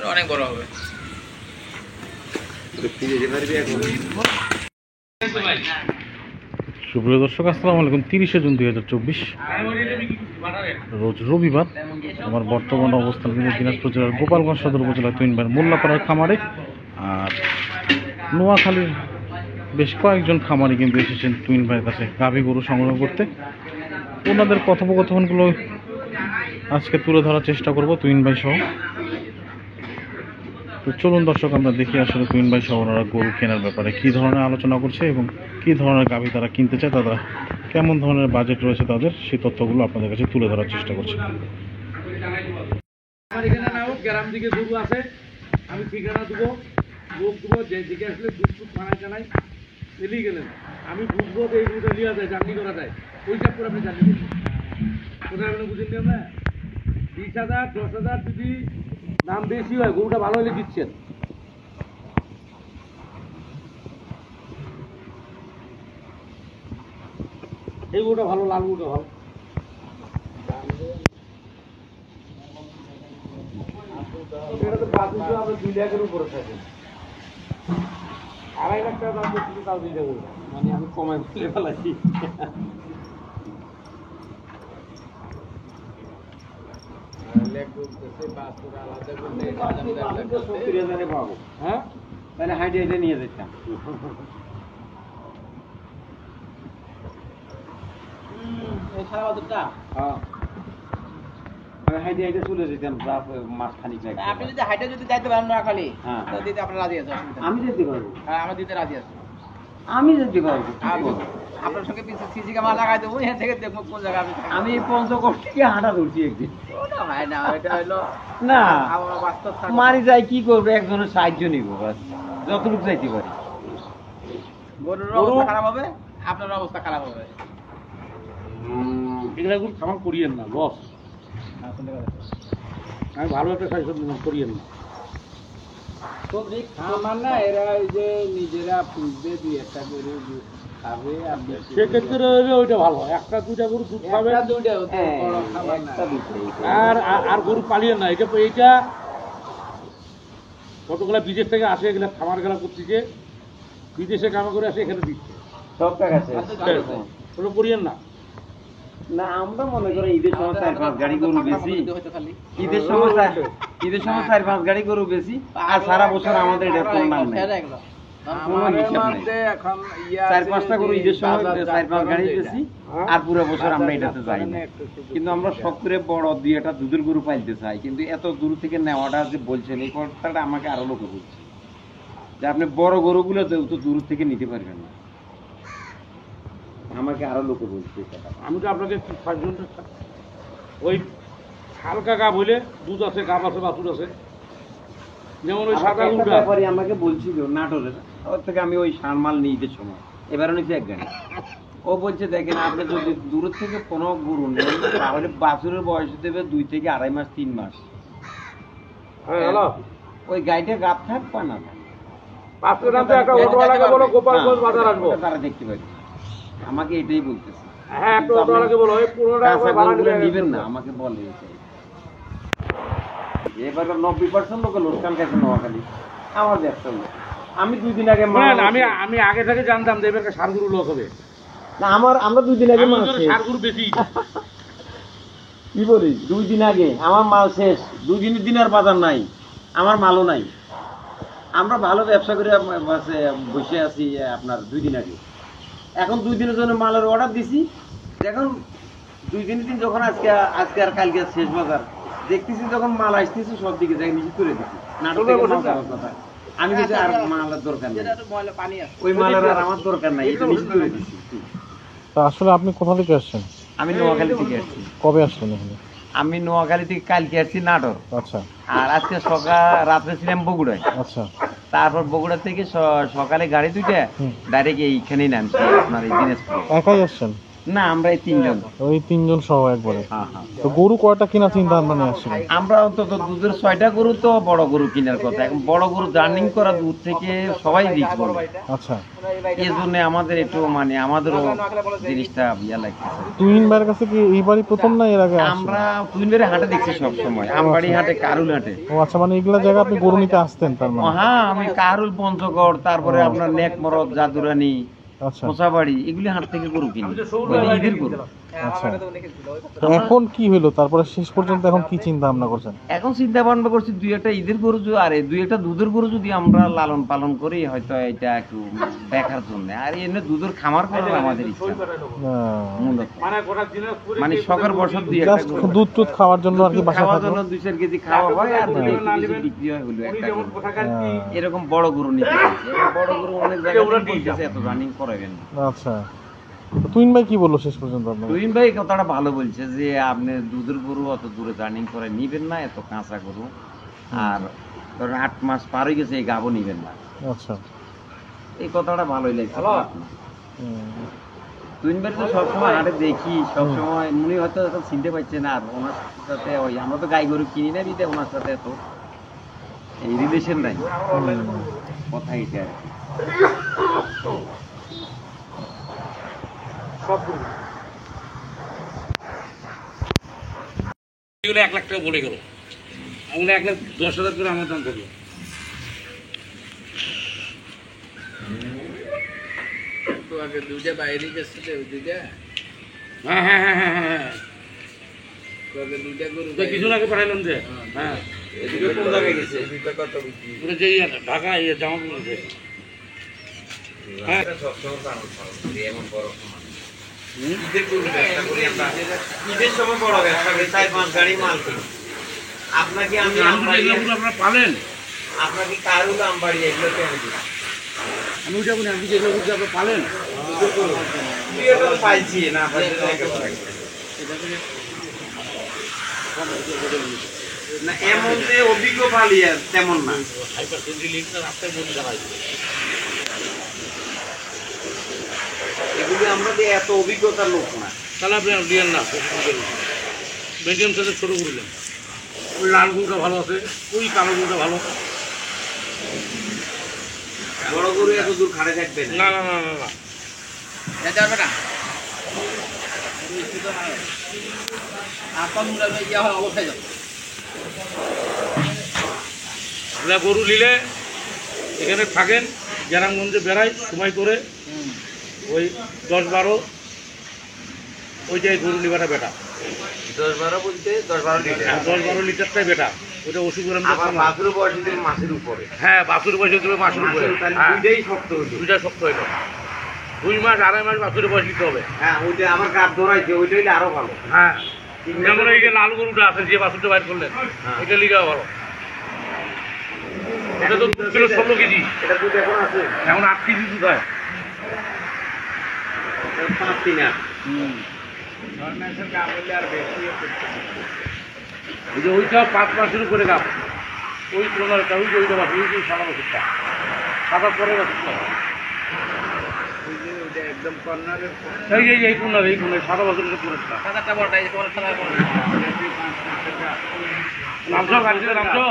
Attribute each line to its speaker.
Speaker 1: আর অনেক বড় হবে।
Speaker 2: সুপ্রিয় দর্শক, আসসালামু আলাইকুম। 30শে জুন 2024 রোজ রবিবার। আমার বর্তমান অবস্থান কিন্তু দিনাজপুর জেলার গোপালগঞ্জ সদর উপজেলার তুইনবার মোল্লাপাড়ার খামারে। আর নোয়াখালীর বেশ কয়েকজন খামারি কিন্তু এসেছেন তুইন ভাইয়ের কাছে গাভী গরু সংগ্রহ করতে। ওনাদের কথোপকথনগুলো আজকে তুলে ধরার চেষ্টা করব তুইন ভাই সহ। তো চলুন দর্শক, আমরা দেখি আসলে তুইন ভাই সহ ওনারা গরু কেনার ব্যাপারে কী ধরনের আলোচনা করছে এবং কী ধরনের গাভী তারা কিনতে চায়, তারা কেমন ধরনের বাজেট রয়েছে তাদের, সেই তথ্যগুলো আপনাদের কাছে তুলে ধরার চেষ্টা করছি।
Speaker 3: আমার এখানে না হোক, গ্রাম দিকে গরু আছে, আমি ঠিকানা দেবো, লোক দেবো, যে দিকে আসলে দুধ খানায় টানাই এলিয়ে গেলেন, আমি বুঝবো যে এই গরুটা লিয়া যায়, জার্নি করা যায়, ওই চাপ করে আপনি জার্নি করবেন। কোথায় আপনি বুঝেন না, 20,000 10,000 যদি দাম বেশি হয়, গরুটা ভালো হলে দিচ্ছেন। এই গরুটা ভালো, লাল গরুটা ভালো। এটা তো 5,000 আমরা 2 লাখের উপরে থাকে, 2.5 লাখ টাকা দাম দিচ্ছি, তাও 2 লাখ, মানে আমি কমাই ফেলে ফেলাচ্ছি। হ্যাঁ, তাহলে হাইটে হাইটে নিয়ে যেতাম। হ্যাঁ, হাইটে হাইটে চলে যেতাম মাস খানিক লাগে।
Speaker 1: আপনি যদি হাইটে যদি যাইতে পারেন না খালি,
Speaker 3: হ্যাঁ,
Speaker 1: তো দিতে আপনার রাজি আছে?
Speaker 3: আমি যেতে পারবো,
Speaker 1: হ্যাঁ, আমরা দিতে রাজি আছি।
Speaker 3: আমি যেতে পারবো।
Speaker 1: আপনার সঙ্গে পিছনে সিসি ক্যামেরা লাগাই দেবো, এখান থেকে দেখবো কোন জায়গায় আপনি থাকেন।
Speaker 3: আমি পঞ্চকোট থেকে হাঁটা ধরছি একদিন।
Speaker 1: ওটা হয় না, এটা হলো
Speaker 3: না,
Speaker 1: আমার বাস্তব থাকা।
Speaker 3: মারি যাই কি করবে, একজনের সাহায্য নিব, বাস যতটুকু যাইতে পারি।
Speaker 1: গরুর অবস্থা খারাপ হবে, আপনার অবস্থা খারাপ হবে।
Speaker 3: এগুলা গুলো খামার করিয়েন না, লস। আমি ভালো একটা সাজেশন দিলাম, করিয়েন না।
Speaker 1: খামার না, এরা ওই যে নিজেরা পুষবে, 2-1টা করে খাবে, আপনি
Speaker 3: সেক্ষেত্রে ওইটা ভালো, 1-2টা গরু দুধ খাবে, আর গরু পালিয়ে না। এটা কতগুলা বিদেশ থেকে আসে, এগুলা খামার গেলা করতেছে, বিদেশে কামা করে আসে, এখানে দিচ্ছে
Speaker 4: সব টাকা আছে।
Speaker 3: ওটা করিয়েন না।
Speaker 4: না, আমরা মনে করি ঈদের সময় 4-5 গাড়ি গরু বেশি, ঈদের সময় 4-5 গাড়ি গরু বেশি, আর সারা বছর আমাদের এটা কোনো নাম নেই, কোনো হিসাব নেই। 4-5টা গরু ঈদের সময় 4-5 গাড়ি বেশি, আর পুরো বছর আমরা এটাতে যাই না। কিন্তু আমরা শখ করে বড় 2-1টা দুধের গরু পাইতে চাই, কিন্তু এত দূর থেকে নেওয়াটা যে বলছেন, এই কথাটা আমাকে আরো লোকে বলছে যে আপনি বড় গরুগুলো তো দূর থেকে নিতে পারবেন না, আমাকে আরো লোকে বলছে।
Speaker 3: আমি তো আপনাকে ওই হালকা গাব হইলে দুধ আছে, গাব আছে, বাছুর আছে, যেমন ওই সাদা গরুটা
Speaker 4: আমাকে বলছিল নাটোরের, ওর থেকে আমি ওই সারমাল নিই ঈদের সময়, এবার নিচ্ছি 1 গাড়ি। ও বলছে দেখেন, আপনি যদি দূর থেকে কোনো গরু নেন, তাহলে বাছুরের বয়স দেবে 2 থেকে 2.5 মাস 3 মাস। ওই গাড়িটা গাব থাক বা না থাক, তারা দেখতে পাবে। আমাকে এটাই বলতেছে, নিবেন না, আমাকে বলে এবার 90% লোকে লোকসান খাইছে নোয়াখালী, আমার ব্যবসা লোক। আমি 2 দিন আগে
Speaker 3: আমি আগে থেকে জানতাম যে এবার সারগুরু লোক হবে
Speaker 4: না, আমরা 2 দিন আগে
Speaker 3: সারগুরু বেশি
Speaker 4: কি বলি, 2 দিন আগে আমার মাল শেষ, 2 দিনের দিন আর বাজার নাই, আমার মালও নাই। আমরা ভালো ব্যবসা করে বসে আছি আপনার 2 দিন আগে। এখন 2 দিনের জন্য মালের অর্ডার দিছি, এখন 2 দিনের দিন যখন আজকে আর কালকে শেষ বাজার দেখতেছি, যখন মাল আসতেছি সব দিকে যাই নিচে তুলে দিচ্ছি, নাটকের কথা। আমি কিছু আর মালের দরকার নেই, ওই মালের আর আমার দরকার নাই, এটা নিচে তুলে দিচ্ছি।
Speaker 2: তা আসলে আপনি কোথা থেকে আসছেন?
Speaker 4: আমি নোয়াখালী থেকে আসছি।
Speaker 2: কবে আসলেন এখানে?
Speaker 4: আমি নোয়াখালী থেকে কালকে আসছি নাটোর।
Speaker 2: আচ্ছা।
Speaker 4: আর আজকে রাত্রে ছিলাম বগুড়ায়।
Speaker 2: আচ্ছা।
Speaker 4: তারপর বগুড়া থেকে সকালে গাড়ি 2টা ডাইরেক্ট এইখানেই নামছি, আপনার এই দিনাজপুরে।
Speaker 2: একাই আসছেন?
Speaker 4: না আমরা এই তিনজন।
Speaker 2: ওই 3 জন সহ একবারে।
Speaker 4: হ্যাঁ হ্যাঁ।
Speaker 2: তো গরু কয়টা কিনা চিন্তা ভাবনা নিয়ে আসছিলেন?
Speaker 4: আমরা অন্তত দুধের 6টা গরু, তো বড় গরু কেনার কথা। এখন বড় গরু জার্নিং করা দূর থেকে সবাই রিস্ক বলে,
Speaker 2: আচ্ছা।
Speaker 4: এই জন্য আমাদের একটু মানে আমাদেরও জিনিসটা ইয়া লাগতেছে।
Speaker 2: তুহিন ভাইয়ের কাছে কি এইবারই প্রথম না এর আগে আসছেন?
Speaker 4: আমরা তুইনবেড়ে হাটে দেখছি সব সময়, আমবাড়ি হাটে, কারুল হাটে।
Speaker 2: ও আচ্ছা, মানে এগুলা জায়গা আপনি গরু নিতে আসতেন তার মানে?
Speaker 4: হ্যাঁ, আমি কারুল, পঞ্চগড়, তারপরে আপনার নেকমরদ, জাদুরানি,
Speaker 2: আচ্ছা
Speaker 4: মোসাবাড়ি, এগুলি হাট থেকে গরু কিনি, ওই ঈদের গরু।
Speaker 2: আচ্ছা। তো এখন কি হলো তারপরে শেষ পর্যন্ত এখন কি চিন্তা ভাবনা করছেন?
Speaker 4: এখন চিন্তা ভাবনা করছি 2-1টা ঈদের গরু আর 2-1টা দুধের গরু যদি আমরা লালন পালন করি, হয়তো এটা একটু দেখার জন্য। আর এমনি দুধের খামার করার আমাদের ইচ্ছা মূলত, মানে শখের বছর 2-1টা
Speaker 2: জাস্ট দুধ টুধ খাওয়ার জন্য আর কি, বাসা
Speaker 4: খাওয়ার
Speaker 2: থাকলো।
Speaker 4: জন্য 2-4 কেজি খাওয়া হয় আর 2 কেজি বিক্রি হয়, হলো একটা গরু। এরকম বড় গরু নিতে চাইছি। এরকম বড় গরু অনেক জায়গায় বলতেছে এত রানিং করাবেন না।
Speaker 2: আচ্ছা। তো তুহিন ভাই কি বললো শেষ পর্যন্ত আপনার?
Speaker 4: তুহিন ভাই কথাটা ভালো বলছে যে আপনি দুধের গরু অত দূরে রানিং করে নিবেন না, এত কাঁচা গরু। আর ধরেন 8 মাস পার হয়ে গেছে, এই গাবও নিবেন না।
Speaker 2: আচ্ছা।
Speaker 4: এই কথাটা ভালোই লাগছে।
Speaker 2: হুম।
Speaker 4: তুহিন ভাই তো সবসময় হাটে দেখি, সবসময় উনি হয়তো এখন চিনতে পারছে না। আর ওনার সাথে ওই আমরা তো গাই গরু কিনি না বিদে, ওনার সাথে তো এই রিলেশন নাই, কথা এটা আর কি।
Speaker 3: এগুলো 1 লাখ টাকা বলে গেল, আমরা 1,10,000 করে আমার দাম করলো।
Speaker 1: তো আগে দুইটা বাইরে গেছে, দুইটা
Speaker 3: হ্যাঁ হ্যাঁ হ্যাঁ হ্যাঁ হ্যাঁ,
Speaker 1: তো আগে দুইটা গরু
Speaker 3: কিছু আগে পাঠাইলাম যে। হ্যাঁ,
Speaker 1: এদিকে কোন জায়গায় গেছে? দুইটা কত বিক্রি?
Speaker 3: ওটা যে ঢাকা জামা পড়েছে। হ্যাঁ,
Speaker 4: ঈদের গরু ব্যবসা করি আমরা, ঈদের সময় বড় ব্যবসা করি, 4-5 গাড়ি মাল কিনি। আপনাকে আমি আমবাড়ি,
Speaker 3: আপনারা পালেন,
Speaker 4: আপনাকে কারুল, আমবাড়ি এগুলো কেন দিই?
Speaker 3: আমি ওইটা বলি, আমি যেগুলো বলছি আপনারা পালেন।
Speaker 4: এটা তো পাইছি না, না এমন যে অভিজ্ঞ পালি আর তেমন না। এগুলি আমরা যে এত অভিজ্ঞতার লোক না।
Speaker 3: তাহলে আপনি দিয়েন না, মিডিয়াম সাইজের ছোটো করলেন। ওই লাল গরুটা ভালো আছে, ওই কালো গরুটা ভালো।
Speaker 4: বড় গরু এত দূর খাড়ে থাকবে
Speaker 3: না না না না না,
Speaker 1: যাবে না আপন মুলা গিয়া হয় অবস্থায় যাবে।
Speaker 3: আপনারা গরু নিলে এখানে থাকেন, গ্রামগঞ্জে বেড়ায় সময় করে, ওই 10-12 ওইটাই গরু নিবাটা বেটা।
Speaker 4: 10-12 বলতে 10-12 লিটার।
Speaker 3: 10-12 লিটারটাই বেটা, ওটা ওষুধ করে
Speaker 4: আবার বাছুর বয়স দিতে মাসের উপরে।
Speaker 3: হ্যাঁ, বাছুর বয়স দিতে হবে মাসের উপরে। হ্যাঁ,
Speaker 4: দুইটাই শক্ত হইলো।
Speaker 3: দুইটা শক্ত হইলো। 2 মাস 2.5 মাস বাছুরের বয়স দিতে হবে।
Speaker 4: হ্যাঁ, ওইটা আমার গাছ ধরাইছে, ওইটা হইলে আরো ভালো।
Speaker 3: হ্যাঁ, যেমন এই যে লাল গরুটা আছে, যে বাছুরটা বাইর করলেন, এটা লিগা ভালো। এটা তো 2 কিলো 16 কেজি,
Speaker 4: এটা দুধ এখন আছে,
Speaker 3: এখন 8 কেজি দুধ হয়।
Speaker 4: 5-3 আর।
Speaker 3: ওই যে ওইটা 5 মাসের উপরে গাছ, ওই 15টা, ওই যে ওইটা বাছুর, ওই যে সাদা বাছুরটা, সাদা পরে বাছুরটা,
Speaker 1: একদম কর্নারের
Speaker 3: এই কোনার সাদা বাছুরের পুরোটা।
Speaker 1: সাদাটা বড়টা, এই তোমার সাদা বড়
Speaker 3: নামছো গাড়ি থেকে নামছো।